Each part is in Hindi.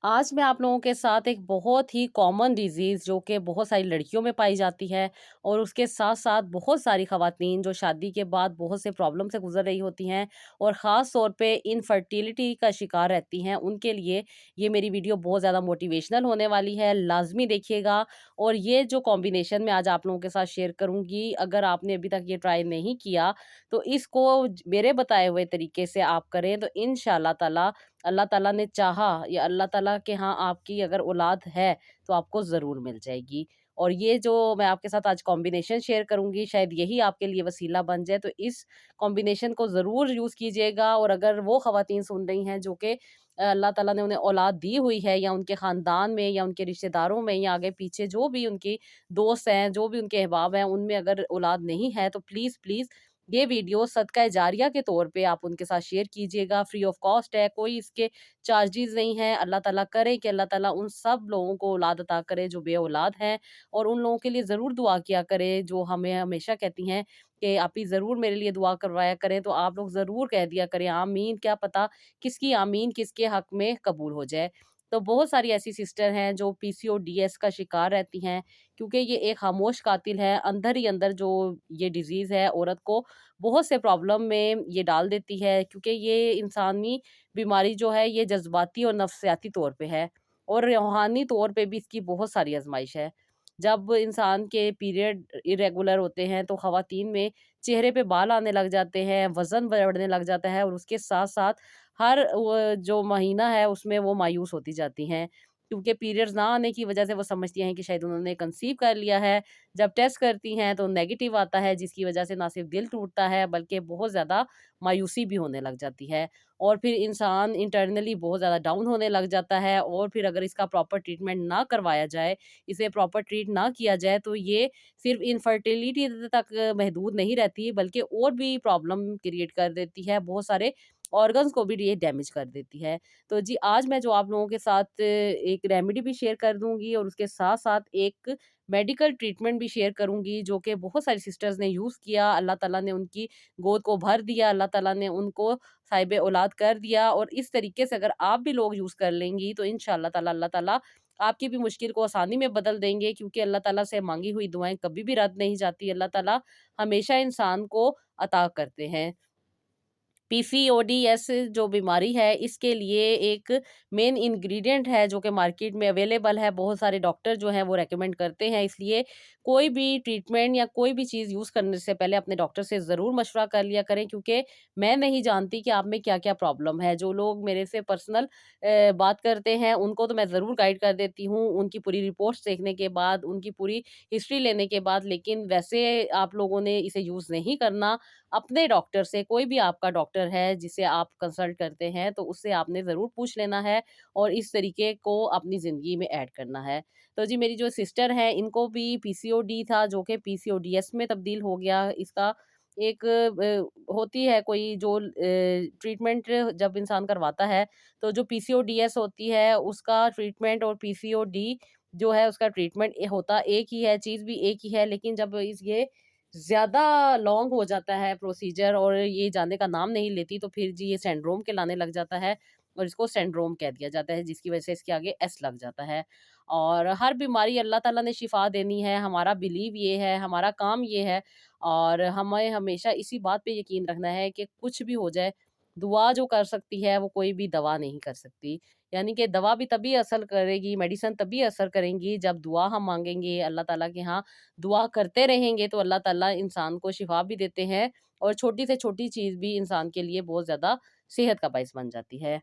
आज मैं आप लोगों के साथ एक बहुत ही कॉमन डिज़ीज़ जो कि बहुत सारी लड़कियों में पाई जाती है और उसके साथ-साथ बहुत सारी ख़वातीन जो शादी के बाद बहुत से प्रॉब्लम से गुज़र रही होती हैं और ख़ास तौर पे इनफर्टिलिटी का शिकार रहती हैं, उनके लिए ये मेरी वीडियो बहुत ज़्यादा मोटिवेशनल होने वाली है, लाज़मी देखिएगा। और ये जो कॉम्बिनेशन मैं आज आप लोगों के साथ शेयर करूँगी, अगर आपने अभी तक ये ट्राई नहीं किया, तो इसको मेरे बताए हुए तरीके से आप करें तो इंशाअल्लाह ताला अल्लाह ताला ने चाहा या अल्लाह ताला के यहाँ आपकी अगर औलाद है, तो आपको ज़रूर मिल जाएगी। और ये जो मैं आपके साथ आज कॉम्बिनेशन शेयर करूँगी, शायद यही आपके लिए वसीला बन जाए, तो इस कॉम्बिनेशन को ज़रूर यूज़ कीजिएगा। और अगर वो ख़वातीन सुन रही हैं जो कि अल्लाह ताला ने उन्हें औलाद दी हुई है या उनके ख़ानदान में या उनके रिश्तेदारों में या आगे-पीछे जो भी उनकी दोस्त हैं, जो भी उनके अहबाब हैं, उनमें अगर औलाद नहीं है, तो प्लीज़, प्लीज़ ये वीडियो सदका जारिया के तौर पे आप उनके साथ शेयर कीजिएगा। फ्री ऑफ कॉस्ट है, कोई इसके चार्जेज़ नहीं हैं। अल्लाह ताला करे कि अल्लाह ताला उन सब लोगों को औलाद अता करे जो बे-औलाद हैं, और उन लोगों के लिए ज़रूर दुआ किया करें जो हमें हमेशा कहती हैं कि आप ही ज़रूर मेरे लिए दुआ करवाया करें, तो आप लोग ज़रूर कह दिया करें आमीन, क्या पता किसकी आमीन किसके हक में कबूल हो जाए। तो बहुत सारी ऐसी सिस्टर हैं जो पीसीओडीएस का शिकार रहती हैं, क्योंकि ये एक खामोश कातिल है। अंदर ही अंदर जो ये डिज़ीज़ है, औरत को बहुत से प्रॉब्लम में ये डाल देती है, क्योंकि ये इंसानी बीमारी जो है ये जज़्बाती और नफ़सियाती तौर पे है और रूहानी तौर पे भी इसकी बहुत सारी आज़माइश है। जब इंसान के पीरियड इरेगुलर होते हैं तो ख़वातीन में चेहरे पे बाल आने लग जाते हैं, वज़न बढ़ने लग जाता है और उसके साथ-साथ हर जो महीना है उसमें वो मायूस होती जाती हैं। क्योंकि पीरियड्स ना आने की वज़ह से वो समझती हैं कि शायद उन्होंने कंसीव कर लिया है। जब टेस्ट करती हैं तो नेगेटिव आता है, जिसकी वजह से ना सिर्फ दिल टूटता है बल्कि बहुत ज़्यादा मायूसी भी होने लग जाती है। और फिर इंसान इंटरनली बहुत ज़्यादा डाउन होने लग जाता है, और फिर अगर इसका प्रॉपर ट्रीटमेंट ना करवाया जाए, इसे प्रॉपर ट्रीट ना किया जाए, तो ये सिर्फ इनफर्टिलिटी तक महदूद नहीं रहती बल्कि और भी प्रॉब्लम क्रिएट कर देती है, बहुत सारे ऑर्गन्स को भी ये डैमेज कर देती है। तो जी, आज मैं जो आप लोगों के साथ एक रेमेडी भी शेयर कर दूँगी और उसके साथ-साथ एक मेडिकल ट्रीटमेंट भी शेयर करूँगी जो कि बहुत सारी सिस्टर्स ने यूज़ किया। अल्लाह ताला ने उनकी गोद को भर दिया, अल्लाह ताला ने उनको साहिब औलाद कर दिया, और इस तरीके से अगर आप भी लोग यूज़ कर लेंगी तो इंशाअल्लाह ताला अल्लाह ताला आपकी भी मुश्किल को आसानी में बदल देंगे, क्योंकि अल्लाह ताला से माँगी हुई दुआएँ कभी भी रद्द नहीं जाती। अल्लाह ताला हमेशा इंसान को अता करते हैं। पीसीओडीएस जो बीमारी है, इसके लिए एक मेन इंग्रेडिएंट है जो कि मार्केट में अवेलेबल है, बहुत सारे डॉक्टर जो हैं वो रेकमेंड करते हैं। इसलिए कोई भी ट्रीटमेंट या कोई भी चीज़ यूज़ करने से पहले अपने डॉक्टर से ज़रूर मशवरा कर लिया करें, क्योंकि मैं नहीं जानती कि आप में क्या-क्या प्रॉब्लम है। जो लोग मेरे से पर्सनल बात करते हैं उनको तो मैं ज़रूर गाइड कर देती हूँ, उनकी पूरी रिपोर्ट्स देखने के बाद, उनकी पूरी हिस्ट्री लेने के बाद। लेकिन वैसे आप लोगों ने इसे यूज़ नहीं करना। अपने डॉक्टर से, कोई भी आपका डॉक्टर है जिसे आप कंसल्ट करते हैं, तो उससे आपने ज़रूर पूछ लेना है और इस तरीके को अपनी ज़िंदगी में ऐड करना है। तो जी, मेरी जो सिस्टर हैं इनको भी पीसीओडी था जो कि पीसीओडीएस में तब्दील हो गया। इसका एक होती है कोई जो ट्रीटमेंट जब इंसान करवाता है, तो जो पीसीओडीएस होती है उसका ट्रीटमेंट और पीसीओडी जो है उसका ट्रीटमेंट होता एक ही है, चीज़ भी एक ही है, लेकिन जब इस ये ज़्यादा लॉन्ग हो जाता है प्रोसीजर और ये जाने का नाम नहीं लेती, तो फिर जी ये सिंड्रोम कहलाने लग जाता है और इसको सिंड्रोम कह दिया जाता है, जिसकी वजह से इसके आगे एस लग जाता है। और हर बीमारी अल्लाह ताला ने शिफ़ा देनी है, हमारा बिलीव ये है, हमारा काम ये है, और हमें हमेशा इसी बात पे यकीन रखना है कि कुछ भी हो जाए, दुआ जो कर सकती है वो कोई भी दवा नहीं कर सकती। यानी कि दवा भी तभी असर करेगी, मेडिसिन तभी असर करेंगी जब दुआ हम माँगेंगे अल्लाह ताला के यहाँ, दुआ करते रहेंगे तो अल्लाह ताला इंसान को शिफ़ा भी देते हैं, और छोटी से छोटी चीज़ भी इंसान के लिए बहुत ज़्यादा सेहत का बाइस बन जाती है।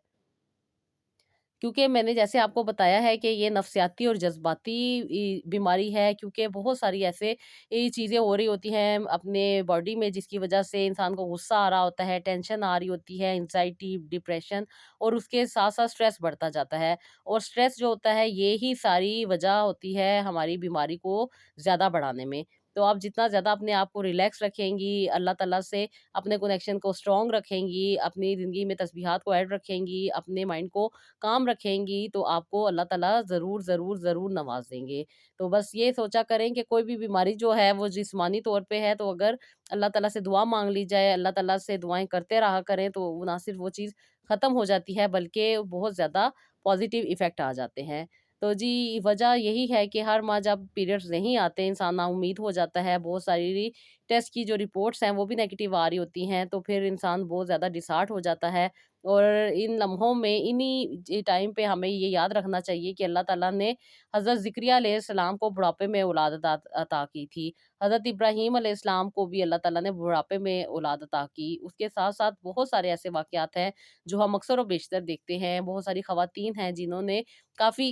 क्योंकि मैंने जैसे आपको बताया है कि ये नफ़सियाती और जज़्बाती बीमारी है, क्योंकि बहुत सारी ऐसे ये चीज़ें हो रही होती हैं अपने बॉडी में जिसकी वज़ह से इंसान को गुस्सा आ रहा होता है, टेंशन आ रही होती है, एंग्ज़ायटी, डिप्रेशन, और उसके साथ-साथ स्ट्रेस बढ़ता जाता है। और स्ट्रेस जो होता है ये ही सारी वजह होती है हमारी बीमारी को ज़्यादा बढ़ाने में। तो आप जितना ज़्यादा अपने आप को रिलैक्स रखेंगी, अल्लाह ताला से अपने कनेक्शन को स्ट्रॉन्ग रखेंगी, अपनी ज़िंदगी में तस्बीहात को ऐड रखेंगी, अपने माइंड को काम रखेंगी, तो आपको अल्लाह ताला ज़रूर, ज़रूर, ज़रूर नवाज़ देंगे। तो बस ये सोचा करें कि कोई भी बीमारी जो है वो जिस्मानी तौर पे है, तो अगर अल्लाह ताला से दुआ माँग ली जाए, अल्लाह ताला से दुआएँ करते रहा करें, तो ना सिर्फ़ वो चीज़ ख़त्म हो जाती है बल्कि बहुत ज़्यादा पॉज़िटिव इफ़ेक्ट आ जाते हैं। तो जी, वजह यही है कि हर माह जब पीरियड्स नहीं आते, इंसान नाउम्मीद हो जाता है, बहुत सारी टेस्ट की जो रिपोर्ट्स हैं, वो भी नेगेटिव आ रही होती हैं, तो फिर इंसान बहुत ज़्यादा डिसहार्ट हो जाता है। और इन लम्हों में, इन्हीं टाइम पे हमें ये याद रखना चाहिए कि अल्लाह ताला ने हज़रत ज़िक्रिया अलैहिस्सलाम को बुढ़ापे में औलाद अता अता की थी। हज़रत इब्राहीम अलैहिस्सलाम को भी अल्लाह ताला ने बुढ़ापे में औलाद अता की। उसके साथ-साथ बहुत सारे ऐसे वाक़यात हैं, जो हम अक्सर और बेशतर देखते हैं। बहुत सारी ख़वातीन हैं, जिन्होंने काफ़ी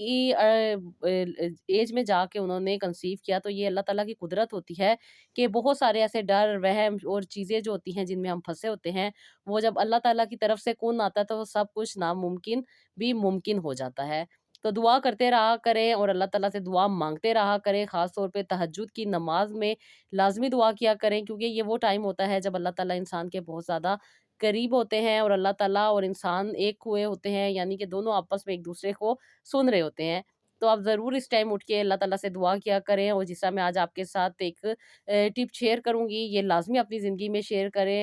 एज में जाके उन्होंने कंसीव किया, तो ये अल्लाह ताला की कुदरत होती है कि बहुत सारे ऐसे डर, वहम और चीज़ें जो होती हैं, जिनमें हम फँसे होते हैं, वो जब अल्लाह ताला की तरफ से कून आता है, तो वो सब कुछ नामुमकिन भी मुमकिन हो जाता है। तो दुआ करते रहा करें और अल्लाह ताला से दुआ माँगते रहा करें, ख़ास तौर पे तहज्जुद की नमाज़ में लाज़मी दुआ किया करें, क्योंकि ये वो टाइम होता है जब अल्लाह ताला इंसान के बहुत ज़्यादा करीब होते हैं और अल्लाह ताला और इंसान एक हुए होते हैं, यानी कि दोनों आपस में एक-दूसरे को सुन रहे होते हैं। तो आप ज़रूर इस टाइम उठ के अल्लाह ताला से दुआ किया करें, और जिस तरह मैं आज आपके साथ एक टिप शेयर करूँगी, ये लाज़मी अपनी ज़िंदगी में शेयर करें,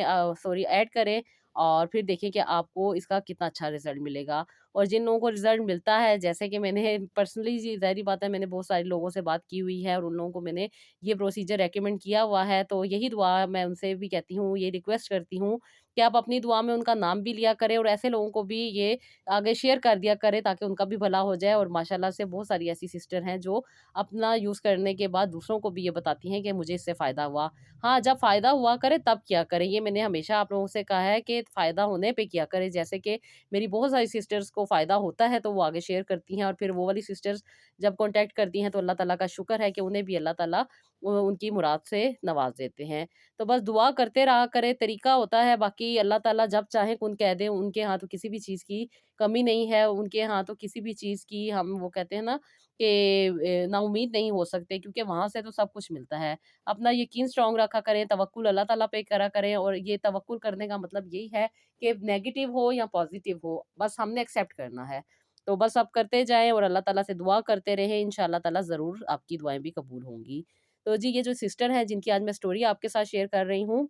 ऐड करें, और फिर देखिए कि आपको इसका कितना अच्छा रिज़ल्ट मिलेगा। और जिन लोगों को रिज़ल्ट मिलता है, जैसे कि मैंने पर्सनली, जी ज़ाहिर-सी बात है, मैंने बहुत सारे लोगों से बात की हुई है और उन लोगों को मैंने ये प्रोसीजर रिकमेंड किया हुआ है, तो यही दुआ मैं उनसे भी कहती हूँ, ये रिक्वेस्ट करती हूँ कि आप अपनी दुआ में उनका नाम भी लिया करें, और ऐसे लोगों को भी ये आगे शेयर कर दिया करें, ताकि उनका भी भला हो जाए। और माशाल्लाह से बहुत सारी ऐसी सिस्टर हैं, जो अपना यूज़ करने के बाद दूसरों को भी ये बताती हैं कि मुझे इससे फ़ायदा हुआ। हाँ, जब फ़ायदा हुआ करे तब किया करें, ये मैंने हमेशा आप लोगों से कहा है कि फ़ायदा होने पे किया करें। जैसे कि मेरी बहुत सारी सिस्टर्स को फ़ायदा होता है, तो वो आगे शेयर करती हैं, और फिर वो वाली सिस्टर्स जब कॉन्टैक्ट करती हैं, तो अल्लाह ताला का शुक्र है कि उन्हें भी अल्लाह ताला उनकी मुराद से नवाज़ देते हैं। तो बस दुआ करते रहा करें, तरीका होता है, बाकी अल्लाह ताला जब चाहे कुन कह दें, उनके यहाँ तो किसी भी चीज़ की कमी नहीं है, उनके यहाँ तो किसी भी चीज़ की, हम वो कहते हैं ना कि नाउम्मीद नहीं हो सकते, क्योंकि वहाँ से तो सब कुछ मिलता है। अपना यकीन स्ट्रॉन्ग रखा करें, तवक्कुल अल्लाह ताला पे करा करें, और ये तवक्कुल करने का मतलब यही है कि नेगेटिव हो या पॉज़िटिव हो, बस हमने एक्सेप्ट करना है। तो बस आप करते जाएँ और अल्लाह ताला से दुआ करते रहें, इंशाअल्लाह ताला ज़रूर आपकी दुआएँ भी कबूल होंगी। तो जी, ये जो सिस्टर हैं, जिनकी आज मैं स्टोरी आपके साथ शेयर कर रही हूँ,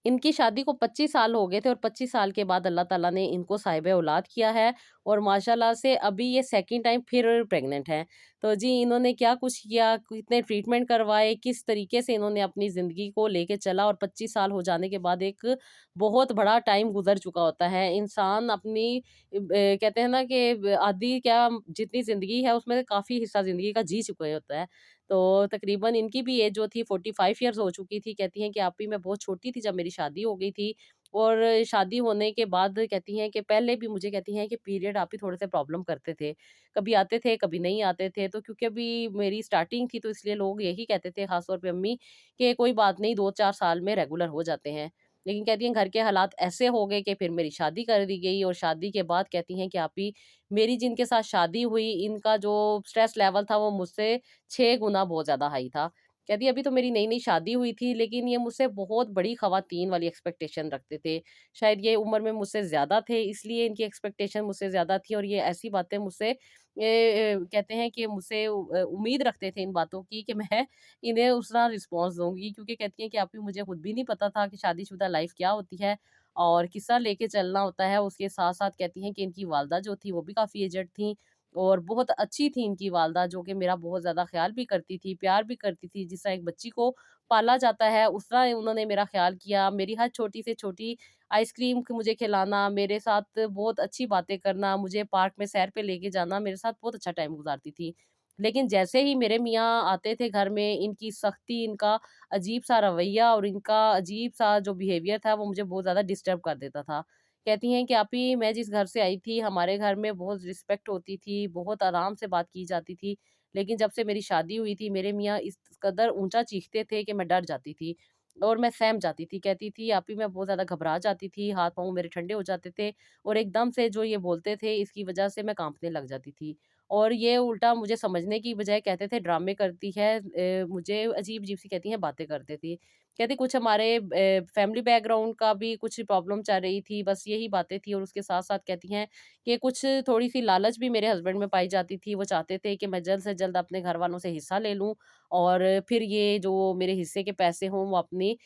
इनकी शादी को 25 साल हो गए थे, और 25 साल के बाद अल्लाह ताला ने इनको साहिब-ए-औलाद किया है, और माशाल्लाह से अभी ये सेकंड टाइम फिर प्रेग्नेंट हैं। तो जी, इन्होंने क्या कुछ किया, कितने ट्रीटमेंट करवाए, किस तरीके से इन्होंने अपनी ज़िंदगी को लेके चला, और 25 साल हो जाने के बाद एक बहुत बड़ा टाइम गुज़र चुका होता है। इंसान अपनी कहते हैं ना कि आधी क्या, जितनी ज़िंदगी है उसमें काफ़ी हिस्सा ज़िंदगी का जी चुके होता है। तो तकरीबन इनकी भी एज जो थी 45 इयर्स हो चुकी थी। कहती हैं कि आप ही, मैं बहुत छोटी थी जब मेरी शादी हो गई थी, और शादी होने के बाद कहती हैं कि पहले भी मुझे कहती हैं कि पीरियड आप ही थोड़े से प्रॉब्लम करते थे। कभी आते थे, कभी नहीं आते थे। तो क्योंकि अभी मेरी स्टार्टिंग थी, तो इसलिए लोग यही कहते थे, ख़ास तौर पे अम्मी, कि कोई बात नहीं, 2-4 साल में रेगुलर हो जाते हैं। लेकिन कहती हैं घर के हालात ऐसे हो गए कि फिर मेरी शादी कर दी गई, और शादी के बाद कहती हैं कि आप ही, मेरी जिनके साथ शादी हुई, इनका जो स्ट्रेस लेवल था, वो मुझसे 6 गुना बहुत ज़्यादा हाई था। कहती अभी तो मेरी नई-नई शादी हुई थी, लेकिन ये मुझसे बहुत बड़ी ख़वातीन वाली एक्सपेक्टेशन रखते थे। शायद ये उम्र में मुझसे ज़्यादा थे, इसलिए इनकी एक्सपेक्टेशन मुझसे ज़्यादा थी, और ये ऐसी बातें मुझसे कहते हैं कि मुझसे उम्मीद रखते थे इन बातों की, कि मैं इन्हें उस तरह रिस्पॉन्स दूँगी, क्योंकि कहती हैं कि आप ही, मुझे खुद भी नहीं पता था कि शादीशुदा लाइफ़ क्या होती है, और किस तरह लेके चलना होता है। उसके साथ-साथ कहती हैं कि इनकी वालदा जो थी, वो भी काफ़ी एजड थीं, और बहुत अच्छी थी इनकी वालदा, जो कि मेरा बहुत ज़्यादा ख़्याल भी करती थी, प्यार भी करती थी। जिस तरह एक बच्ची को पाला जाता है, उस तरह उन्होंने मेरा ख़्याल किया। मेरी हर छोटी से छोटी आइसक्रीम क मुझे खिलाना, मेरे साथ बहुत अच्छी बातें करना, मुझे पार्क में सैर पे लेके जाना, मेरे साथ बहुत अच्छा टाइम गुज़ारती थी। लेकिन जैसे ही मेरे मियाँ आते थे घर में, इनकी सख्ती, इनका अजीब-सा रवैया, और इनका अजीब-सा जो बिहेवियर था, वो मुझे बहुत ज़्यादा डिस्टर्ब कर देता था। कहती हैं कि आप ही, मैं जिस घर से आई थी, हमारे घर में बहुत रिस्पेक्ट होती थी, बहुत आराम से बात की जाती थी। लेकिन जब से मेरी शादी हुई थी, मेरे मियाँ इस कदर ऊँचा चीखते थे कि मैं डर जाती थी, और मैं सहम जाती थी। कहती थी, आप ही, मैं बहुत ज़्यादा घबरा जाती थी, हाथ-पाँव मेरे ठंडे हो जाते थे, और एकदम से जो ये बोलते थे, इसकी वजह से मैं काँपने लग जाती थी। और ये उल्टा मुझे समझने की बजाय कहते थे ड्रामे करती है, मुझे अजीब-अजीब सी कहती हैं बातें करते थे। कहती कुछ हमारे फैमिली बैकग्राउंड का भी कुछ प्रॉब्लम चल रही थी, बस यही बातें थी, और उसके साथ-साथ कहती हैं कि कुछ थोड़ी-सी लालच भी मेरे हस्बैंड में पाई जाती थी। वो चाहते थे कि मैं जल्द से जल्द अपने घरवालों से हिस्सा ले लूँ, और फिर ये जो मेरे हिस्से के पैसे हों, वो अपनी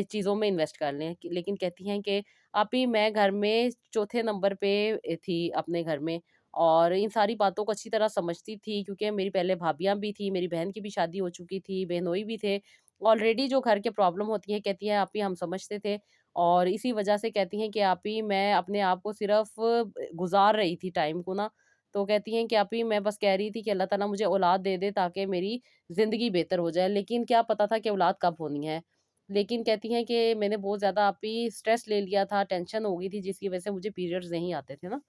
चीज़ों में इन्वेस्ट कर लें। लेकिन कहती हैं कि आप ही मैं घर में चौथे नंबर पे थी अपने घर में, और इन सारी बातों को अच्छी तरह समझती थी क्योंकि मेरी पहले भाभियाँ भी थी, मेरी बहन की भी शादी हो चुकी थी, बहनोई भी थे। ऑलरेडी जो घर के प्रॉब्लम होती है, कहती हैं आप ही हम समझते थे, और इसी वजह से कहती हैं कि आप ही मैं अपने आप को सिर्फ़ गुज़ार रही थी टाइम को ना। तो कहती हैं कि आप ही मैं बस कह रही थी कि अल्लाह ताला मुझे औलाद दे दे ताकि मेरी ज़िंदगी बेहतर हो जाए, लेकिन क्या पता था कि औलाद कब होनी है। लेकिन कहती हैं कि मैंने बहुत ज़्यादा आप ही स्ट्रेस ले लिया था, टेंशन हो गई थी जिसकी वजह से मुझे पीरियड्स नहीं आते थे ना।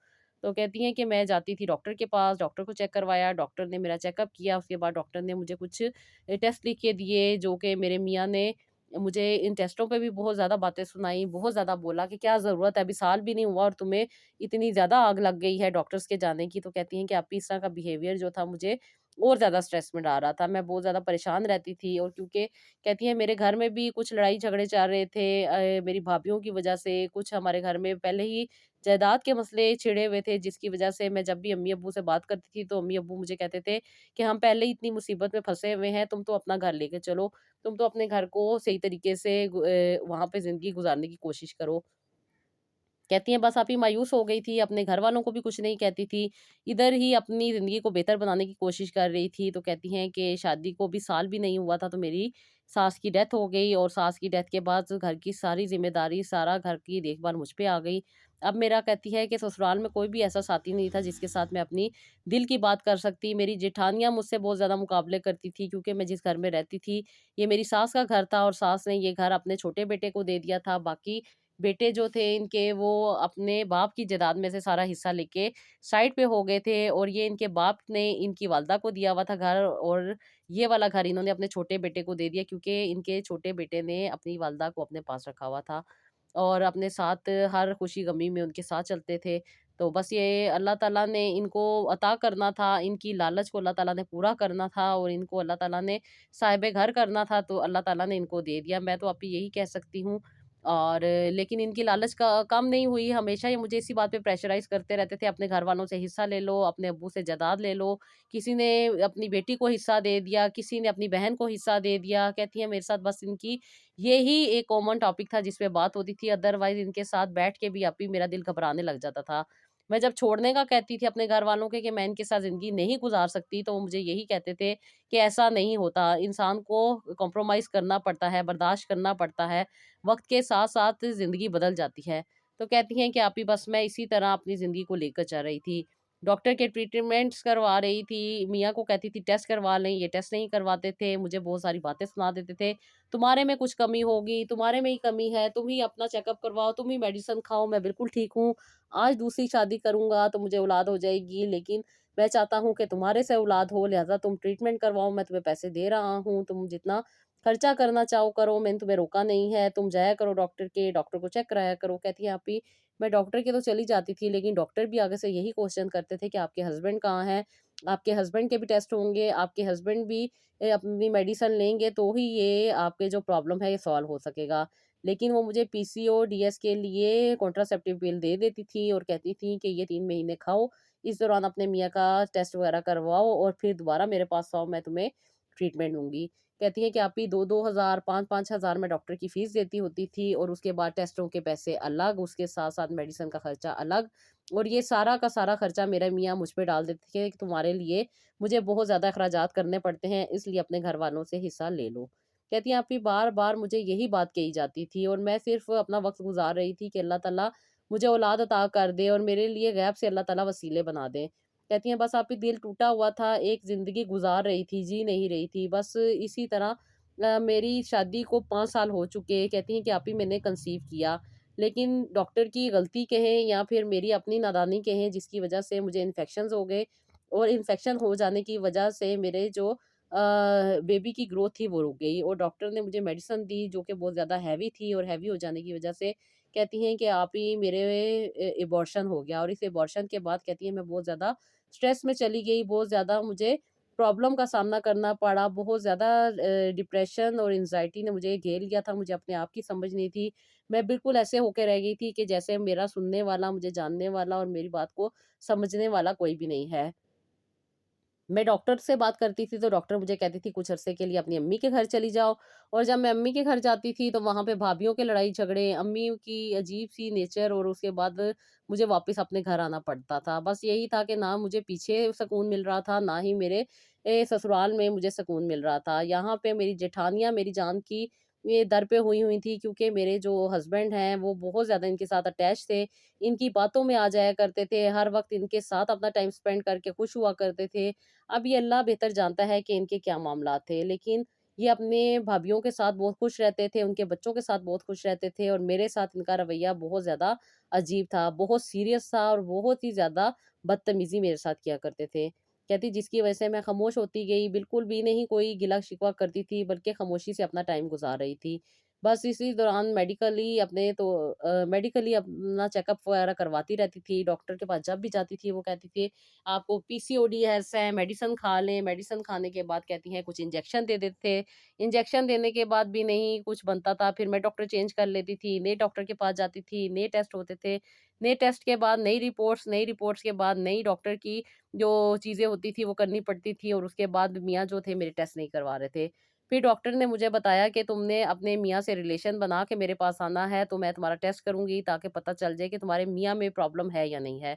तो कहती हैं कि मैं जाती थी डॉक्टर के पास, डॉक्टर को चेक करवाया, डॉक्टर ने मेरा चेकअप किया, उसके बाद डॉक्टर ने मुझे कुछ टेस्ट लिख के दिए, जो कि मेरे मियाँ ने मुझे इन टेस्टों पे भी बहुत ज़्यादा बातें सुनाई, बहुत ज़्यादा बोला कि क्या ज़रूरत है, अभी साल भी नहीं हुआ और तुम्हें इतनी ज़्यादा आग लग गई है डॉक्टर्स के जाने की। तो कहती हैं कि आपकी इस तरह का बिहेवियर जो था मुझे और ज़्यादा स्ट्रेस में डाल रहा था। मैं बहुत ज़्यादा परेशान रहती थी, और क्योंकि कहती हैं मेरे घर में भी कुछ लड़ाई झगड़े चल रहे थे मेरी भाभीयों की वजह से, कुछ हमारे घर में पहले ही जायदाद के मसले छिड़े हुए थे, जिसकी वजह से मैं जब भी अम्मी-अब्बू से बात करती थी, तो अम्मी-अब्बू मुझे कहते थे कि हम पहले ही इतनी मुसीबत में फँसे हुए हैं, तुम तो अपना घर लेके चलो, तुम तो अपने घर को सही तरीके से वहाँ पे ज़िंदगी गुज़ारने की कोशिश करो। कहती हैं बस आप ही मायूस हो गई थी, अपने घरवालों को भी कुछ नहीं कहती थी, इधर ही अपनी ज़िंदगी को बेहतर बनाने की कोशिश कर रही थी। तो कहती हैं कि शादी को भी साल भी नहीं हुआ था तो मेरी सास की डेथ हो गई, और सास की डेथ के बाद घर की सारी ज़िम्मेदारी, सारा घर की देखभाल मुझ पे आ गई। अब मेरा कहती है कि ससुराल में कोई भी ऐसा साथी नहीं था जिसके साथ मैं अपनी दिल की बात कर सकती। मेरी जेठानियाँ मुझसे बहुत ज़्यादा मुकाबले करती थी क्योंकि मैं जिस घर में रहती थी, ये मेरी सास का घर था, और सास ने ये घर अपने छोटे बेटे को दे दिया था। बाकी बेटे जो थे इनके, वो अपने बाप की जायदाद में से सारा हिस्सा लेके साइड पे हो गए थे, और ये इनके बाप ने इनकी वालदा को दिया हुआ था घर, और ये वाला घर इन्होंने अपने छोटे बेटे को दे दिया क्योंकि इनके छोटे बेटे ने अपनी वालदा को अपने पास रखा हुआ था, और अपने साथ हर खुशी-गमी में उनके साथ चलते थे। तो बस ये अल्लाह ताला ने इनको अता करना था, इनकी लालच को अल्लाह ताला ने पूरा करना था, और इनको अल्लाह ताला ने साहिब घर करना था, तो अल्लाह ताला ने इनको दे दिया। मैं तो अब यही कह सकती हूँ, और लेकिन इनकी लालच का कम नहीं हुई, हमेशा ये मुझे इसी बात पे प्रेशराइज़ करते रहते थे, अपने घरवालों से हिस्सा ले लो, अपने अब्बू से जायदाद ले लो। किसी ने अपनी बेटी को हिस्सा दे दिया, किसी ने अपनी बहन को हिस्सा दे दिया। कहती हैं मेरे साथ बस इनकी यही एक कॉमन टॉपिक था जिस पे बात होती थी, अदरवाइज़ इनके साथ बैठ के भी अब भी मेरा दिल घबराने लग जाता था। मैं जब छोड़ने का कहती थी अपने घरवालों के कि मैं इनके साथ ज़िंदगी नहीं गुज़ार सकती, तो वो मुझे यही कहते थे कि ऐसा नहीं होता, इंसान को कॉम्प्रोमाइज़ करना पड़ता है, बर्दाश्त करना पड़ता है, वक़्त के साथ-साथ ज़िंदगी बदल जाती है। तो कहती हैं कि आप ही बस मैं इसी तरह अपनी ज़िंदगी को लेकर चल रही थी। डॉक्टर के ट्रीटमेंट्स करवा रही थी, मियाँ को कहती थी टेस्ट करवा लें, ये टेस्ट नहीं करवाते थे, मुझे बहुत सारी बातें सुना देते थे। तुम्हारे में कुछ कमी होगी, तुम्हारे में ही कमी है, तुम ही अपना चेकअप करवाओ, तुम ही मेडिसिन खाओ, मैं बिल्कुल ठीक हूँ। आज दूसरी शादी करूँगा तो मुझे औलाद हो जाएगी, लेकिन मैं चाहता हूँ कि तुम्हारे से औलाद हो, लिहाज़ा तुम ट्रीटमेंट करवाओ, मैं तुम्हें पैसे दे रहा हूँ, तुम जितना खर्चा करना चाहो करो, मैंने तुम्हें रोका नहीं है, तुम जाया करो डॉक्टर के, डॉक्टर को चेक कराया करो। कहती है आप ही मैं डॉक्टर के तो चली जाती थी, लेकिन डॉक्टर भी आगे से यही क्वेश्चन करते थे कि आपके हस्बैंड कहाँ हैं? आपके हस्बैंड के भी टेस्ट होंगे, आपके हस्बैंड भी अपनी मेडिसिन लेंगे तो ही ये आपके जो प्रॉब्लम है ये सॉल्व हो सकेगा। लेकिन वो मुझे पीसीओडीएस के लिए कॉन्ट्रासेप्टिव पिल दे देती थी और कहती थी कि ये 3 महीने खाओ, इस दौरान अपने मियाँ का टेस्ट वगैरह करवाओ और फिर दोबारा मेरे पास आओ, मैं तुम्हें ट्रीटमेंट दूँगी। कहती हैं कि आप ही 2-2 हज़ार 5-5 हज़ार मैं डॉक्टर की फ़ीस देती होती थी, और उसके बाद टेस्टों के पैसे अलग, उसके साथ-साथ मेडिसिन का खर्चा अलग, और ये सारा का सारा खर्चा मेरे मियाँ मुझ पे डाल देते थे कि तुम्हारे लिए मुझे बहुत ज़्यादा अखराजात करने पड़ते हैं, इसलिए अपने घरवालों से हिस्सा ले लो। कहती हैं आप ही बार-बार मुझे यही बात कही जाती थी, और मैं सिर्फ़ अपना वक़्त गुज़ार रही थी कि अल्लाह ताला मुझे औलाद अता कर दे और मेरे लिए गैब से अल्लाह ताला वसीले बना दे। कहती हैं बस आप ही दिल टूटा हुआ था, एक ज़िंदगी गुज़ार रही थी, जी नहीं रही थी। बस इसी तरह मेरी शादी को 5 साल हो चुके। कहती हैं कि आप ही मैंने कंसीव किया, लेकिन डॉक्टर की गलती कहें या फिर मेरी अपनी नादानी कहें, जिसकी वज़ह से मुझे इन्फेक्शंस हो गए, और इन्फेक्शन हो जाने की वज़ह से मेरे जो बेबी की ग्रोथ थी वो रुक गई, और डॉक्टर ने मुझे मेडिसिन दी जो कि बहुत ज़्यादा हैवी थी, और हैवी हो जाने की वज़ह से कहती हैं कि आप ही मेरे एबॉर्शन हो गया, और इस एबॉर्शन के बाद कहती हैं मैं बहुत ज़्यादा स्ट्रेस में चली गई, बहुत ज़्यादा मुझे प्रॉब्लम का सामना करना पड़ा, बहुत ज़्यादा डिप्रेशन और एंग्ज़ायटी ने मुझे घेर लिया था, मुझे अपने आप की समझ नहीं थी। मैं बिल्कुल ऐसे होके रह गई थी कि जैसे मेरा सुनने वाला, मुझे जानने वाला और मेरी बात को समझने वाला कोई भी नहीं है। मैं डॉक्टर से बात करती थी तो डॉक्टर मुझे कहती थी कुछ अरसे के लिए अपनी अम्मी के घर चली जाओ, और जब मैं अम्मी के घर जाती थी तो वहाँ पे भाभीयों के लड़ाई झगड़े, अम्मी की अजीब-सी नेचर, और उसके बाद मुझे वापस अपने घर आना पड़ता था। बस यही था कि ना मुझे पीछे सुकून मिल रहा था, ना ही मेरे ससुराल में मुझे सुकून मिल रहा था। यहाँ पे मेरी जेठानियाँ मेरी जान की ये दर पे हुई हुई थी, क्योंकि मेरे जो हस्बैंड हैं वो बहुत ज़्यादा इनके साथ अटैच थे। इनकी बातों में आ जाया करते थे, हर वक़्त इनके साथ अपना टाइम स्पेंड करके खुश हुआ करते थे। अब ये अल्लाह बेहतर जानता है कि इनके क्या मामलात थे, लेकिन ये अपने भाभीयों के साथ बहुत खुश रहते थे, उनके बच्चों के साथ बहुत खुश रहते थे, और मेरे साथ इनका रवैया बहुत ज़्यादा अजीब था, बहुत सीरियस था, और बहुत ही ज़्यादा बदतमीज़ी मेरे साथ किया करते थे। कहती जिसकी वजह से मैं खामोश होती गई, बिल्कुल भी नहीं कोई गिला-शिकवा करती थी, बल्कि खामोशी से अपना टाइम गुज़ार रही थी। बस इसी दौरान मेडिकली अपना चेकअप वगैरह करवाती रहती थी। डॉक्टर के पास जब भी जाती थी, वो कहती थी आपको पीसीओडीएस है, मेडिसिन खा लें। मेडिसिन खाने के बाद कहती हैं कुछ इंजेक्शन दे देते थे। इंजेक्शन देने के बाद भी नहीं कुछ बनता था, फिर मैं डॉक्टर चेंज कर लेती थी, नए डॉक्टर के पास जाती थी, नए टेस्ट होते थे। नए टेस्ट के बाद नई रिपोर्ट्स के बाद नई डॉक्टर की जो चीज़ें होती थी वो करनी पड़ती थी, और उसके बाद मियाँ जो थे मेरे टेस्ट नहीं करवा रहे थे। फिर डॉक्टर ने मुझे बताया कि तुमने अपने मियाँ से रिलेशन बना के मेरे पास आना है, तो मैं तुम्हारा टेस्ट करूँगी ताकि पता चल जाए कि तुम्हारे मियाँ में प्रॉब्लम है या नहीं है।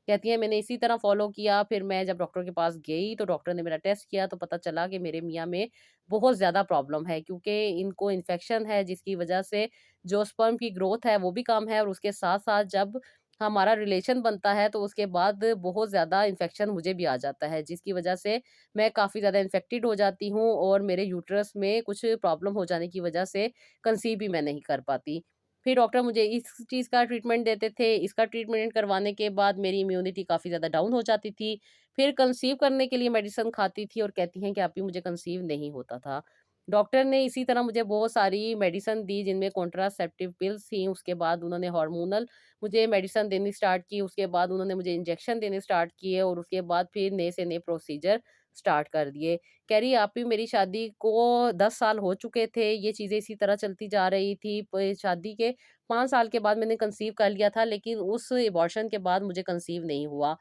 कहती हैं मैंने इसी तरह फ़ॉलो किया, फिर मैं जब डॉक्टर के पास गई तो डॉक्टर ने मेरा टेस्ट किया तो पता चला कि मेरे मियाँ में बहुत ज़्यादा प्रॉब्लम है, क्योंकि इनको इन्फेक्शन है, जिसकी वज़ह से जो स्पर्म की ग्रोथ है वो भी कम है, और उसके साथ-साथ जब हमारा रिलेशन बनता है तो उसके बाद बहुत ज़्यादा इन्फेक्शन मुझे भी आ जाता है, जिसकी वज़ह से मैं काफ़ी ज़्यादा इन्फेक्टेड हो जाती हूँ, और मेरे यूट्रस में कुछ प्रॉब्लम हो जाने की वज़ह से कंसीव भी मैं नहीं कर पाती। फिर डॉक्टर मुझे इस चीज़ का ट्रीटमेंट देते थे, इसका ट्रीटमेंट करवाने के बाद मेरी इम्यूनिटी काफ़ी ज़्यादा डाउन हो जाती थी। फिर कंसीव करने के लिए मेडिसिन खाती थी, और कहती हैं कि अभी मुझे कंसीव नहीं होता था। डॉक्टर ने इसी तरह मुझे बहुत सारी मेडिसिन दी, जिनमें कॉन्ट्रासेप्टिव पिल्स थी, उसके बाद उन्होंने हार्मोनल मुझे मेडिसिन देनी स्टार्ट की, उसके बाद उन्होंने मुझे इंजेक्शन देने स्टार्ट किए, और उसके बाद फिर नए से नए प्रोसीजर स्टार्ट कर दिए। कह रही आप भी मेरी शादी को 10 साल हो चुके थे, ये चीज़ें इसी तरह चलती जा रही थी। प शादी के 5 साल के बाद मैंने कंसीव कर लिया था, लेकिन उस अबॉर्शन के बाद मुझे कंसीव नहीं हुआ।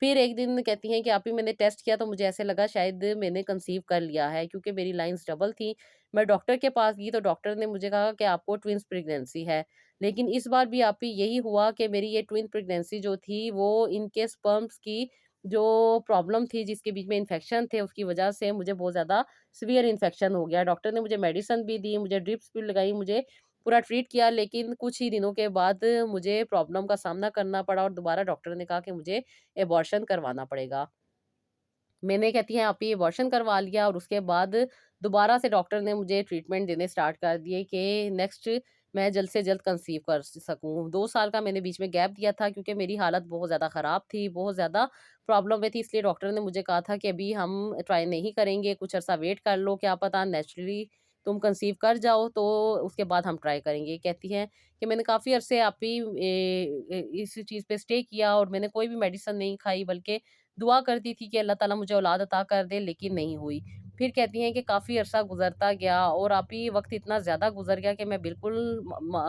फिर एक दिन कहती हैं कि आप ही मैंने टेस्ट किया तो मुझे ऐसे लगा शायद मैंने कंसीव कर लिया है, क्योंकि मेरी लाइन्स डबल थी। मैं डॉक्टर के पास गई तो डॉक्टर ने मुझे कहा कि आपको ट्विन्स प्रेगनेंसी है। लेकिन इस बार भी आप ही यही हुआ कि मेरी ये ट्विन प्रेगनेंसी जो थी वो इनके स्पर्म्स की जो प्रॉब्लम थी, जिसके बीच में इन्फेक्शन थे, उसकी वजह से मुझे बहुत ज़्यादा सीवियर इन्फेक्शन हो गया। डॉक्टर ने मुझे मेडिसिन भी दी, मुझे ड्रिप्स भी लगाई, मुझे पूरा ट्रीट किया, लेकिन कुछ ही दिनों के बाद मुझे प्रॉब्लम का सामना करना पड़ा, और दोबारा डॉक्टर ने कहा कि मुझे एबॉर्शन करवाना पड़ेगा। मैंने कहती हैं आप ये अबॉर्शन करवा लिया, और उसके बाद दोबारा से डॉक्टर ने मुझे ट्रीटमेंट देने स्टार्ट कर दिए कि नेक्स्ट मैं जल्द से जल्द कंसीव कर सकूँ। 2 साल का मैंने बीच में गैप दिया था, क्योंकि मेरी हालत बहुत ज़्यादा ख़राब थी, बहुत ज़्यादा प्रॉब्लम में थी, इसलिए डॉक्टर ने मुझे कहा था कि अभी हम ट्राई नहीं करेंगे, कुछ अरसा वेट कर लो, क्या पता नेचुरली तुम कंसीव कर जाओ, तो उसके बाद हम ट्राई करेंगे। कहती हैं कि मैंने काफ़ी अरसे आप ही इस चीज़ पे स्टे किया, और मैंने कोई भी मेडिसिन नहीं खाई, बल्कि दुआ करती थी कि अल्लाह ताला मुझे औलाद अता कर दे, लेकिन नहीं हुई। फिर कहती हैं कि काफ़ी अरसा गुज़रता गया, और आप ही वक़्त इतना ज़्यादा गुज़र गया कि मैं बिल्कुल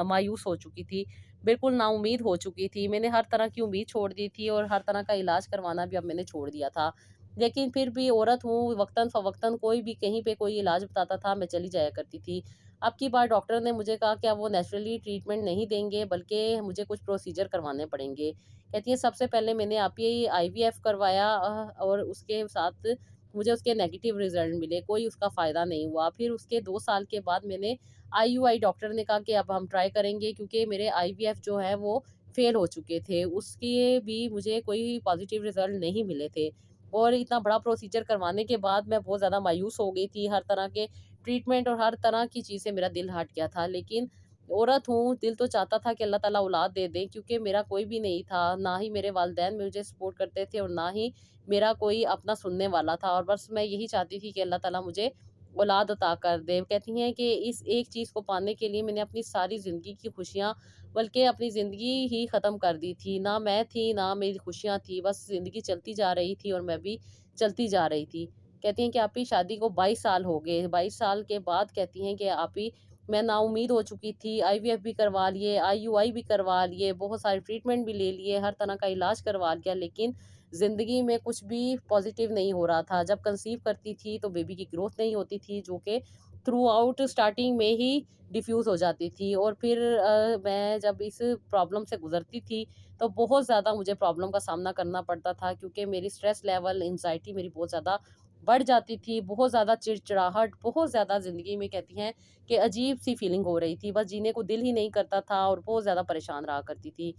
मायूस हो चुकी थी, बिल्कुल नाउम्मीद हो चुकी थी। मैंने हर तरह की उम्मीद छोड़ दी थी, और हर तरह का इलाज करवाना भी अब मैंने छोड़ दिया था। लेकिन फिर भी औरत हूँ, वक़्तन-फ़वक़्तन कोई भी कहीं पे कोई इलाज बताता था, मैं चली जाया करती थी। अब की बार डॉक्टर ने मुझे कहा कि अब वो नेचुरली ट्रीटमेंट नहीं देंगे, बल्कि मुझे कुछ प्रोसीजर करवाने पड़ेंगे। कहती हैं सबसे पहले मैंने आप ये आईवीएफ करवाया, और उसके साथ मुझे उसके नेगेटिव रिज़ल्ट मिले, कोई उसका फ़ायदा नहीं हुआ। फिर उसके 2 साल के बाद मैंने आईयूआई, डॉक्टर ने कहा कि अब हम ट्राई करेंगे, क्योंकि मेरे आईवीएफ जो है वो फ़ेल हो चुके थे। उसके भी मुझे कोई पॉज़िटिव रिज़ल्ट नहीं मिले थे, और इतना बड़ा प्रोसीजर करवाने के बाद मैं बहुत ज़्यादा मायूस हो गई थी। हर तरह के ट्रीटमेंट और हर तरह की चीज़ से मेरा दिल हट गया था। लेकिन औरत हूँ, दिल तो चाहता था कि अल्लाह ताला औलाद दे दे, क्योंकि मेरा कोई भी नहीं था, ना ही मेरे वालिदैन मुझे सपोर्ट करते थे, और ना ही मेरा कोई अपना सुनने वाला था, और बस मैं यही चाहती थी कि अल्लाह ताला मुझे औलाद अता कर दे। कहती हैं कि इस एक चीज़ को पाने के लिए मैंने अपनी सारी ज़िंदगी की खुशियाँ, बल्कि अपनी ज़िंदगी ही ख़त्म कर दी थी। ना मैं थी, ना मेरी खुशियाँ थी, बस ज़िंदगी चलती जा रही थी, और मैं भी चलती जा रही थी। कहती हैं कि आपकी शादी को 22 साल हो गए, 22 साल के बाद कहती हैं कि आप ही मैं नाउम्मीद हो चुकी थी, आईवीएफ भी करवा लिए, आईयूआई भी करवा लिए, बहुत सारे ट्रीटमेंट भी ले लिए, हर तरह का इलाज करवा लिया, लेकिन ज़िंदगी में कुछ भी पॉज़िटिव नहीं हो रहा था। जब कंसीव करती थी तो बेबी की ग्रोथ नहीं होती थी, जो कि थ्रू आउट स्टार्टिंग में ही डिफ्यूज़ हो जाती थी। और फिर मैं जब इस प्रॉब्लम से गुज़रती थी तो बहुत ज़्यादा मुझे प्रॉब्लम का सामना करना पड़ता था, क्योंकि मेरी स्ट्रेस लेवल, एंग्ज़ायटी मेरी बहुत ज़्यादा बढ़ जाती थी। बहुत ज़्यादा चिड़चिड़ाहट, बहुत ज़्यादा ज़िंदगी में कहती हैं कि अजीब-सी फ़ीलिंग हो रही थी। बस जीने को दिल ही नहीं करता था और बहुत ज़्यादा परेशान रहा करती थी।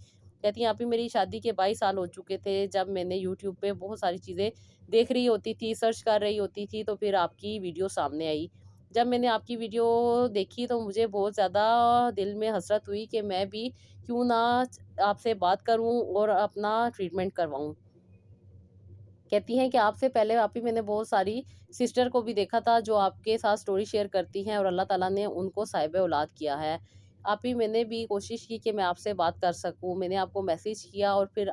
कहती हैं, "आप ही मेरी शादी के 22 साल हो चुके थे, जब मैंने यूट्यूब पे बहुत सारी चीज़ें देख रही होती थी, सर्च कर रही होती थी, तो फिर आपकी वीडियो सामने आई। जब मैंने आपकी वीडियो देखी तो मुझे बहुत ज़्यादा दिल में हसरत हुई कि मैं भी क्यों ना आपसे बात करूँ और अपना ट्रीटमेंट करवाऊँ।" कहती हैं कि आपसे पहले आप ही मैंने बहुत सारी सिस्टर को भी देखा था जो आपके साथ स्टोरी शेयर करती हैं और अल्लाह ताला ने उनको साहिब औलाद किया है। आप ही मैंने भी कोशिश की कि मैं आपसे बात कर सकूँ। मैंने आपको मैसेज किया और फिर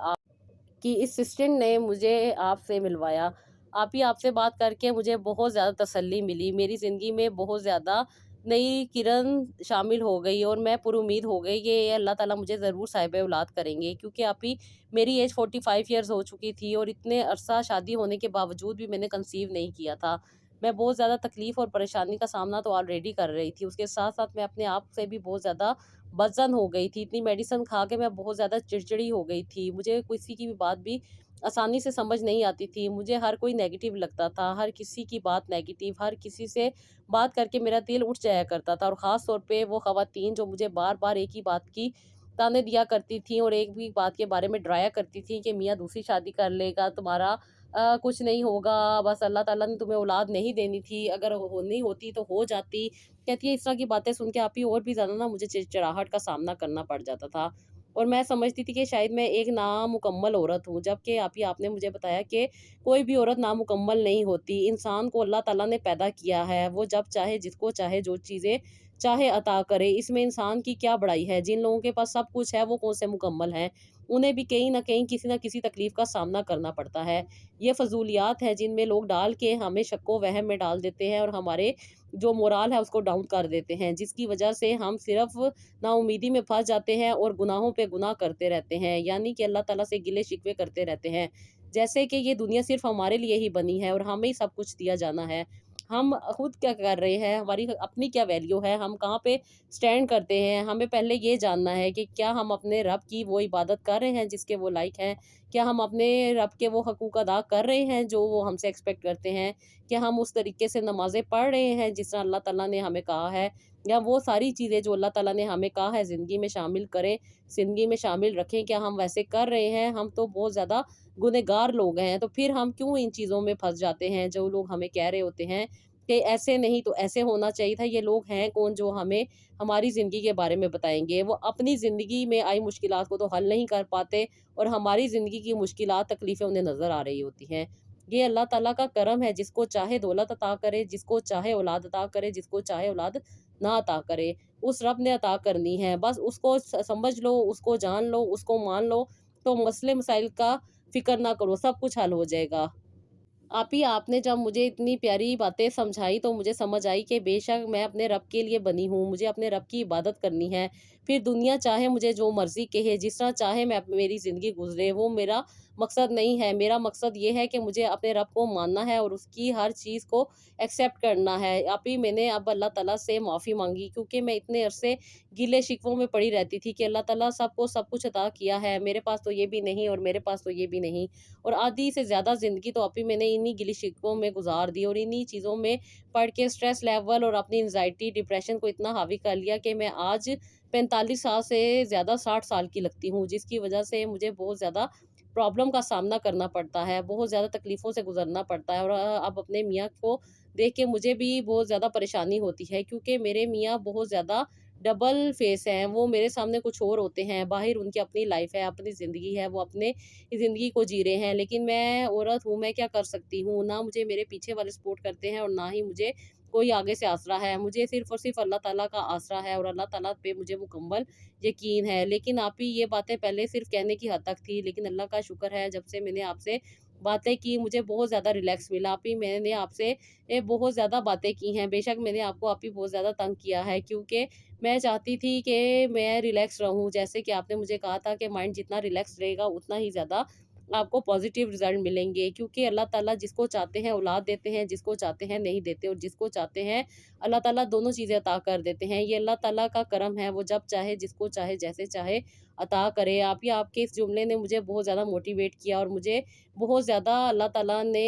कि असिस्टेंट ने मुझे आपसे मिलवाया। आप ही आपसे बात करके मुझे बहुत ज़्यादा तसल्ली मिली। मेरी ज़िंदगी में बहुत ज़्यादा नई किरण शामिल हो गई और मैं पुरुमीद हो गई कि ये अल्लाह ताला मुझे ज़रूर साहिब औलाद करेंगे, क्योंकि आप ही मेरी एज 45 इयर्स हो चुकी थी और इतने अरसा शादी होने के बावजूद भी मैंने कंसीव नहीं किया था। मैं बहुत ज़्यादा तकलीफ़ और परेशानी का सामना तो ऑलरेडी कर रही थी। उसके साथ-साथ मैं अपने आप से भी बहुत ज़्यादा वज़न हो गई थी। इतनी मेडिसिन खा के मैं बहुत ज़्यादा चिड़चिड़ी हो गई थी। मुझे किसी की भी बात भी आसानी से समझ नहीं आती थी। मुझे हर कोई नेगेटिव लगता था, हर किसी की बात नेगेटिव, हर किसी से बात करके मेरा दिल उठ जाया करता था। और ख़ास तौर पे वो ख़वातीन जो मुझे बार-बार एक ही बात की ताने दिया करती थीं और एक भी बात के बारे में डराया करती थीं कि मियाँ दूसरी शादी कर लेगा, तुम्हारा कुछ नहीं होगा, बस अल्लाह ताला ने तुम्हें औलाद नहीं देनी थी, अगर होनी होती तो हो जाती। कहती है, इस तरह की बातें सुन के आप ही और भी ज़्यादा ना मुझे चिड़चिड़ाहट का सामना करना पड़ जाता था। और मैं समझती थी कि शायद मैं एक नामुकम्मल औरत हूँ, जबकि आप ही आपने मुझे बताया कि कोई भी औरत नामुकम्मल नहीं होती। इंसान को अल्लाह ताला ने पैदा किया है, वो जब चाहे, जिसको चाहे, जो चीज़ें चाहे अता करे। इसमें इंसान की क्या बड़ाई है? जिन लोगों के पास सब कुछ है, वो कौन से मुकम्मल हैं? उन्हें भी कहीं न कहीं, किसी न किसी तकलीफ़ का सामना करना पड़ता है। ये फ़ज़ूलियात हैं जिनमें लोग डाल के हमें शक-ओ-वहम में डाल देते हैं और हमारे जो मोरल है उसको डाउन कर देते हैं, जिसकी वजह से हम सिर्फ़ नाउम्मीदी में फँस जाते हैं और गुनाहों पे गुनाह करते रहते हैं, यानी कि अल्लाह ताला से गिले-शिकवे करते रहते हैं। जैसे कि ये दुनिया सिर्फ़ हमारे लिए ही बनी है और हमें ही सब कुछ दिया जाना है। हम खुद क्या कर रहे हैं, हमारी अपनी क्या वैल्यू है, हम कहाँ पे स्टैंड करते हैं, हमें पहले ये जानना है कि क्या हम अपने रब की वो इबादत कर रहे हैं जिसके वो लायक हैं? क्या हम अपने रब के वो हकूक़ अदा कर रहे हैं जो वो हमसे एक्सपेक्ट करते हैं? क्या हम उस तरीके से नमाज़ें पढ़ रहे हैं जिस तरह अल्लाह ताला ने हमें कहा है? या वो सारी चीज़ें जो अल्लाह ताला ने हमें कहा है ज़िंदगी में शामिल करें, ज़िंदगी में शामिल रखें, क्या हम वैसे कर रहे हैं? हम तो बहुत ज़्यादा गुनहगार लोग हैं, तो फिर हम क्यों इन चीज़ों में फँस जाते हैं? जो लोग हमें कह रहे होते हैं कि ऐसे नहीं तो ऐसे होना चाहिए था, ये लोग हैं कौन जो हमें हमारी ज़िंदगी के बारे में बताएँगे? वो अपनी ज़िंदगी में आई मुश्किलात को तो हल नहीं कर पाते और हमारी ज़िंदगी की मुश्किलात, तकलीफ़ें उन्हें नज़र आ रही होती हैं। ये अल्लाह ताला का करम है, जिसको चाहे दौलत अता करे, जिसको चाहे औलाद अता करे, जिसको चाहे औलाद ना अता करे। उस रब ने अता करनी है, बस उसको समझ लो, उसको जान लो, उसको मान लो, तो मसले मसाइल का फ़िक्र ना करो, सब कुछ हल हो जाएगा। आप ही आपने जब मुझे इतनी प्यारी बातें समझाई तो मुझे समझ आई कि बेशक मैं अपने रब के लिए बनी हूँ, मुझे अपने रब की इबादत करनी है। फिर दुनिया चाहे मुझे जो मर्ज़ी कहे, जिस तरह चाहे मैं मेरी ज़िंदगी गुज़रे, वो मेरा मकसद नहीं है। मेरा मकसद ये है कि मुझे अपने रब को मानना है और उसकी हर चीज़ को एक्सेप्ट करना है। आप ही मैंने अब अल्लाह ताला से माफ़ी माँगी, क्योंकि मैं इतने अरसे गिले-शिकवों में पड़ी रहती थी कि अल्लाह ताला सबको सब कुछ अता किया है, मेरे पास तो ये भी नहीं और मेरे पास तो ये भी नहीं। और आधी से ज़्यादा ज़िंदगी तो अभी मैंने इन्हीं गिली-शिकवों में गुज़ार दी और इन्हीं चीज़ों में पढ़ के स्ट्रेस लेवल और अपनी एंग्ज़ायटी, डिप्रेशन को इतना हावी कर लिया कि मैं आज 45 साल से ज़्यादा 60 साल की लगती हूँ, जिसकी वज़ह से मुझे बहुत ज़्यादा प्रॉब्लम का सामना करना पड़ता है, बहुत ज़्यादा तकलीफ़ों से गुज़रना पड़ता है। और अब अपने मियाँ को देख के मुझे भी बहुत ज़्यादा परेशानी होती है, क्योंकि मेरे मियाँ बहुत ज़्यादा डबल फेस हैं। वो मेरे सामने कुछ और होते हैं, बाहर उनकी अपनी लाइफ़ है, अपनी ज़िंदगी है, वो अपने ज़िंदगी को जी रहे हैं, लेकिन मैं औरत हूँ, मैं क्या कर सकती हूँ? ना मुझे मेरे पीछे वाले सपोर्ट करते हैं और ना ही मुझे कोई आगे से आसरा है। मुझे सिर्फ़ और सिर्फ़ अल्लाह ताला का आसरा है और अल्लाह ताला पे मुझे मुकम्मल यकीन है। लेकिन आप ही ये बातें पहले सिर्फ़ कहने की हद तक थी, लेकिन अल्लाह का शुक्र है, जब से मैंने आपसे बातें की मुझे बहुत ज़्यादा रिलैक्स मिला। आप ही मैंने आपसे बहुत ज़्यादा बातें की हैं। बेशक मैंने आपको आप ही बहुत ज़्यादा तंग किया है, क्योंकि मैं चाहती थी कि मैं रिलैक्स रहूँ। जैसे कि आपने मुझे कहा था कि माइंड जितना रिलैक्स रहेगा उतना ही ज़्यादा आपको पॉज़िटिव रिज़ल्ट मिलेंगे, क्योंकि अल्लाह ताला जिसको चाहते हैं औलाद देते हैं, जिसको चाहते हैं नहीं देते, और जिसको चाहते हैं अल्लाह ताला दोनों चीज़ें अता कर देते हैं। ये अल्लाह ताला का करम है, वो जब चाहे, जिसको चाहे, जैसे चाहे अता करे। आपके इस जुमले ने मुझे बहुत ज़्यादा मोटिवेट किया, और मुझे बहुत ज़्यादा अल्लाह ताला ने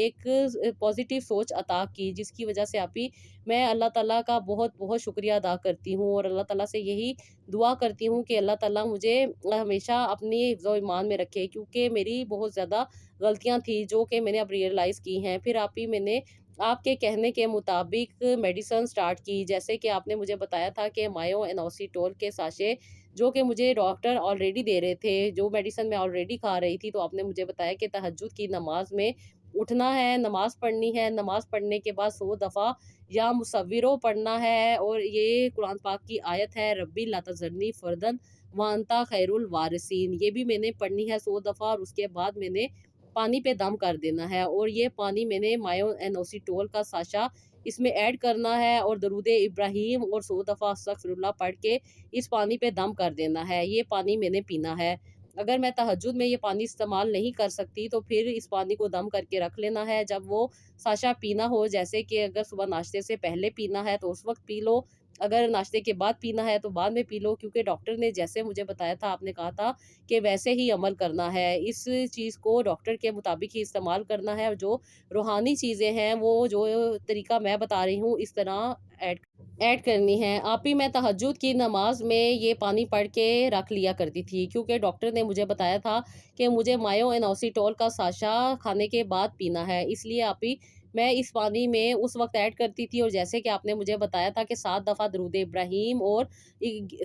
एक पॉज़िटिव सोच अता की, जिसकी वज़ह से आप ही मैं अल्लाह ताला का बहुत-बहुत शुक्रिया अदा करती हूँ, और अल्लाह ताला से यही दुआ करती हूँ कि अल्लाह ताला मुझे हमेशा अपनी हिफ्ज़-ओ ईमान में रखे, क्योंकि मेरी बहुत ज़्यादा गलतियाँ थी जो कि मैंने अब रियलाइज़ की हैं। फिर आप ही मैंने आपके कहने के मुताबिक मेडिसिन स्टार्ट की, जैसे कि आपने मुझे बताया था कि मायो इनोसिटोल के साशे जो कि मुझे डॉक्टर ऑलरेडी दे रहे थे, जो मेडिसिन मैं ऑलरेडी खा रही थी, तो आपने मुझे बताया कि तहज्जुद की नमाज़ में उठना है, नमाज़ पढ़नी है, नमाज़ पढ़ने के बाद 100 दफ़ा या मुसव्विरो पढ़ना है, और ये कुरान पाक की आयत है, रब्बी ला तज़रनी फ़र्दन व अंता खैरुल वारिसीन, ये भी मैंने पढ़नी है 100 दफ़ा, और उसके बाद मैंने पानी पे दम कर देना है, और ये पानी मैंने मायो एनोसिटोल का साशा इसमें ऐड करना है, और दरूद इब्राहीम और 100 दफ़ा अस्तगफिरुल्लाह पढ़ के इस पानी पे दम कर देना है। ये पानी मैंने पीना है। अगर मैं तहज्जुद में ये पानी इस्तेमाल नहीं कर सकती, तो फिर इस पानी को दम करके रख लेना है। जब वो साशा पीना हो, जैसे कि अगर सुबह नाश्ते से पहले पीना है तो उस वक़्त पी लो, अगर नाश्ते के बाद पीना है तो बाद में पी लो, क्योंकि डॉक्टर ने जैसे मुझे बताया था, आपने कहा था कि वैसे ही अमल करना है। इस चीज़ को डॉक्टर के मुताबिक ही इस्तेमाल करना है, और जो रूहानी चीज़ें हैं, वो जो तरीका मैं बता रही हूँ, इस तरह ऐड ऐड करनी है। आप ही मैं तहज्जुद की नमाज़ में ये पानी पढ़ के रख लिया करती थी, क्योंकि डॉक्टर ने मुझे बताया था कि मुझे मायो इनोसिटोल का साशा खाने के बाद पीना है। इसलिए आप ही मैं इस पानी में उस वक़्त ऐड करती थी, और जैसे कि आपने मुझे बताया था कि 7 दफ़ा दरूद इब्राहीम और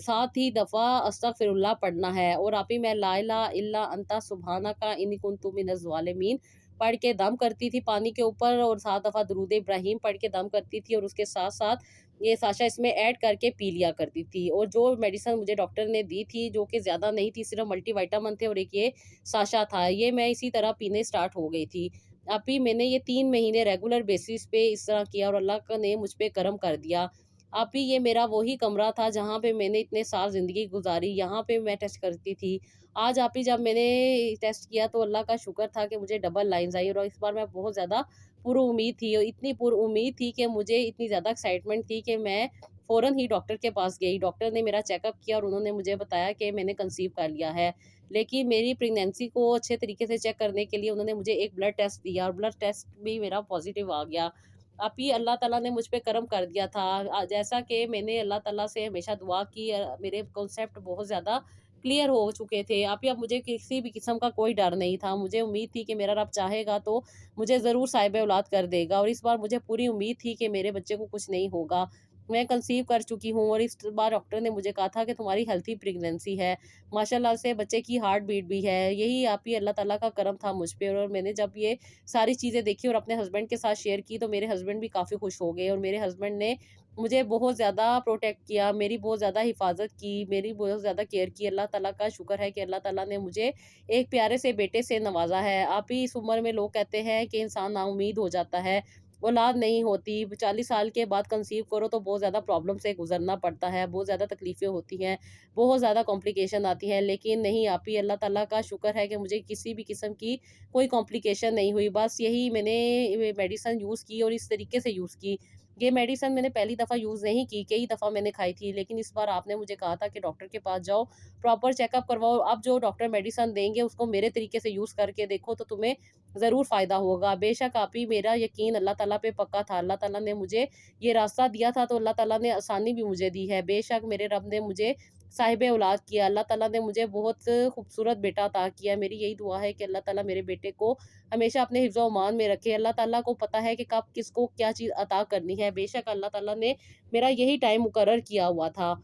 7 ही दफ़ा अस्तगफिरुल्लाह पढ़ना है, और आप ही मैं ला इलाहा इल्ला अंता सुब्हानका इन्नी कुन्तु मिनज़ ज़ालिमीन पढ़ के दम करती थी पानी के ऊपर, और 7 दफ़ा दरूद इब्राहीम पढ़ के दम करती थी, और उसके साथ-साथ ये साशा इसमें ऐड करके पी लिया करती थी। और जो मेडिसिन मुझे डॉक्टर ने दी थी, जो कि ज़्यादा नहीं थी, सिर्फ़ मल्टीविटामिन थे और एक ये साशा था, ये मैं इसी तरह पीने स्टार्ट हो गई थी। अभी मैंने ये 3 महीने रेगुलर बेसिस पे इस तरह किया, और अल्लाह का ने मुझ पे करम कर दिया। अभी ये मेरा वही कमरा था जहाँ पे मैंने इतने साल ज़िंदगी गुज़ारी, यहाँ पे मैं टेस्ट करती थी। आज आप ही जब मैंने टेस्ट किया, तो अल्लाह का शुक्र था कि मुझे डबल लाइन्स आई, और इस बार मैं बहुत ज़्यादा पुरुउम्मीद थी, और इतनी पुरुउम्मीद थी कि मुझे इतनी ज़्यादा एक्साइटमेंट थी कि मैं फ़ौरन ही डॉक्टर के पास गई। डॉक्टर ने मेरा चेकअप किया, और उन्होंने मुझे बताया कि मैंने कंसीव कर लिया है। लेकिन मेरी प्रेग्नेंसी को अच्छे तरीके से चेक करने के लिए उन्होंने मुझे एक ब्लड टेस्ट दिया, और ब्लड टेस्ट भी मेरा पॉज़िटिव आ गया। अब ये अल्लाह ताला ने मुझ पे करम कर दिया था। जैसा कि मैंने अल्लाह ताला से हमेशा दुआ की, मेरे कॉन्सेप्ट बहुत ज़्यादा क्लियर हो चुके थे। अब मुझे किसी भी किस्म का कोई डर नहीं था। मुझे उम्मीद थी कि मेरा रब चाहेगा तो मुझे ज़रूर साहिब औलाद कर देगा, और इस बार मुझे पूरी उम्मीद थी कि मेरे बच्चे को कुछ नहीं होगा। मैं कंसीव कर चुकी हूँ, और इस बार डॉक्टर ने मुझे कहा था कि तुम्हारी हेल्थी प्रेग्नेंसी है। माशाल्लाह से बच्चे की हार्ट बीट भी है। यही आप ही अल्लाह ताला का करम था मुझ पे, और मैंने जब ये सारी चीज़ें देखी और अपने हस्बैंड के साथ शेयर की, तो मेरे हस्बैंड भी काफ़ी खुश हो गए, और मेरे हस्बैंड ने मुझे बहुत ज़्यादा प्रोटेक्ट किया, मेरी बहुत ज़्यादा हिफ़ाज़त की, मेरी बहुत ज़्यादा केयर की। अल्लाह ताला का शुक्र है कि अल्लाह ताला ने मुझे एक प्यारे से बेटे से नवाज़ा है। आप ही इस उम्र में लोग कहते हैं कि इंसान नाउम्मीद हो जाता है, औलाद नहीं होती। 40 साल के बाद कंसीव करो तो बहुत ज़्यादा प्रॉब्लम से गुज़रना पड़ता है, बहुत ज़्यादा तकलीफ़ें होती हैं, बहुत ज़्यादा कॉम्प्लिकेशन आती हैं। लेकिन नहीं, आप ही अल्लाह ताला का शुक्र है कि मुझे किसी भी किस्म की कोई कॉम्प्लिकेशन नहीं हुई। बस यही मैंने मेडिसिन यूज़ की, और इस तरीके से यूज़ की। ये मेडिसिन मैंने पहली दफ़ा यूज़ नहीं की, कई दफ़ा मैंने खाई थी, लेकिन इस बार आपने मुझे कहा था कि डॉक्टर के पास जाओ, प्रॉपर चेकअप करवाओ। अब जो डॉक्टर मेडिसिन देंगे उसको मेरे तरीके से यूज़ करके देखो, तो तुम्हें ज़रूर फ़ायदा होगा। बेशक आप ही मेरा यकीन अल्लाह ताला पे पक्का था। अल्लाह ताला ने मुझे ये रास्ता दिया था, तो अल्लाह ताला ने आसानी भी मुझे दी है। बेशक मेरे रब ने मुझे साहिब औलाद किया। अल्लाह ताला ने मुझे बहुत खूबसूरत बेटा अता किया। मेरी यही दुआ है कि अल्लाह ताला मेरे बेटे को हमेशा अपने हिफ्ज़ ओ-अमान में रखे। अल्लाह ताला को पता है कि कब किसको क्या चीज़ अता करनी है। बेशक अल्लाह ताला ने मेरा यही टाइम मुकर्रर किया हुआ था।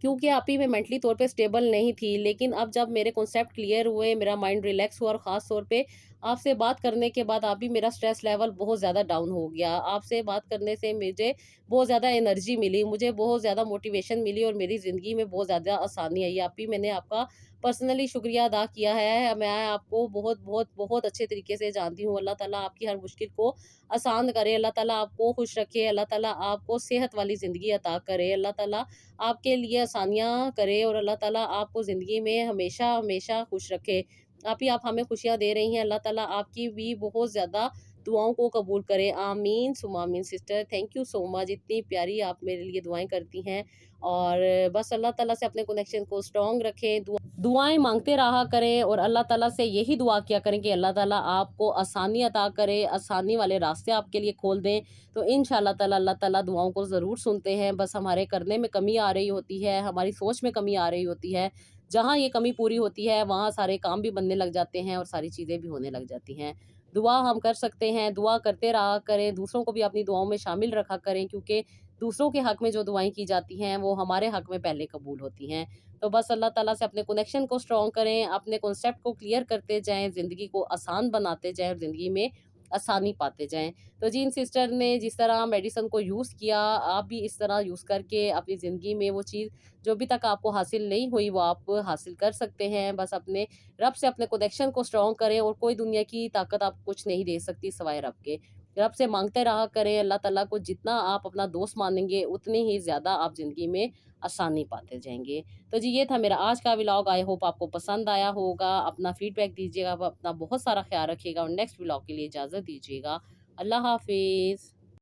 क्योंकि अभी मैं मेंटली तौर पे स्टेबल नहीं थी, लेकिन अब जब मेरे कॉन्सेप्ट क्लियर हुए, मेरा माइंड रिलैक्स हुआ, और ख़ास तौर पे आपसे बात करने के बाद अभी मेरा स्ट्रेस लेवल बहुत ज़्यादा डाउन हो गया। आपसे बात करने से मुझे बहुत ज़्यादा एनर्जी मिली, मुझे बहुत ज़्यादा मोटिवेशन मिली, और मेरी ज़िंदगी में बहुत ज़्यादा आसानी आई। अभी मैंने आपका पर्सनली शुक्रिया अदा किया है। मैं आपको बहुत बहुत बहुत अच्छे तरीके से जानती हूँ। अल्लाह ताला आपकी हर मुश्किल को आसान करे, अल्लाह ताला आपको खुश रखे, अल्लाह ताला आपको सेहत वाली ज़िंदगी अता करे, अल्लाह ताला आपके लिए आसानियाँ करे, और अल्लाह ताला आपको ज़िंदगी में हमेशा हमेशा खुश रखे। आप हमें खुशियाँ दे रही हैं। अल्लाह ताला आपकी भी बहुत ज़्यादा दुआओं को कबूल करे। आमीन सुम्मा आमीन sister, thank you so much, इतनी प्यारी आप मेरे लिए दुआएँ करती हैं। और बस अल्लाह ताला से अपने कनेक्शन को स्ट्रॉन्ग रखें, दुआएँ माँगते रहा करें और अल्लाह ताला से यही दुआ किया करें कि अल्लाह ताला आपको आसानी अता करे, आसानी वाले रास्ते आपके लिए खोल दें। तो इंशाअल्लाह ताला अल्लाह ताला दुआओं को ज़रूर सुनते हैं, बस हमारे करने में कमी आ रही होती है, हमारी सोच में कमी आ रही होती है। जहाँ ये कमी पूरी होती है, वहाँ सारे काम भी बनने लग जाते हैं और सारी चीज़ें भी होने लग जाती हैं। दुआ हम कर सकते हैं, दुआ करते रहा करें, दूसरों को भी अपनी दुआओं में शामिल रखा करें, क्योंकि दूसरों के हक़ में जो दुआएँ की जाती हैं, वो हमारे हक़ में पहले कबूल होती हैं। तो बस अल्लाह ताला से अपने कनेक्शन को स्ट्रॉन्ग करें, अपने कॉन्सेप्ट को क्लियर करते जाएँ, ज़िंदगी को आसान बनाते जाएँ और ज़िंदगी में आसानी पाते जाएँ। तो जी, इन सिस्टर ने जिस तरह मेडिसिन को यूज़ किया, आप भी इस तरह यूज़ करके अपनी ज़िंदगी में वो चीज़ जो अभी तक आपको हासिल नहीं हुई, वो आप हासिल कर सकते हैं। बस अपने रब से अपने कनेक्शन को स्ट्रॉन्ग करें और कोई दुनिया की ताकत आपको कुछ नहीं दे सकती सिवाय रब के। रब से माँगते रहा करें, अल्लाह ताला को जितना आप अपना दोस्त मानेंगे, उतनी ही ज़्यादा आप ज़िंदगी में आसानी पाते जाएँगे। तो जी, ये था मेरा आज का व्लॉग, आई होप आपको पसंद आया होगा। अपना फीडबैक दीजिएगा, अपना बहुत सारा ख़्याल रखिएगा और नेक्स्ट व्लॉग के लिए इजाज़त दीजिएगा। अल्लाह हाफ़िज़।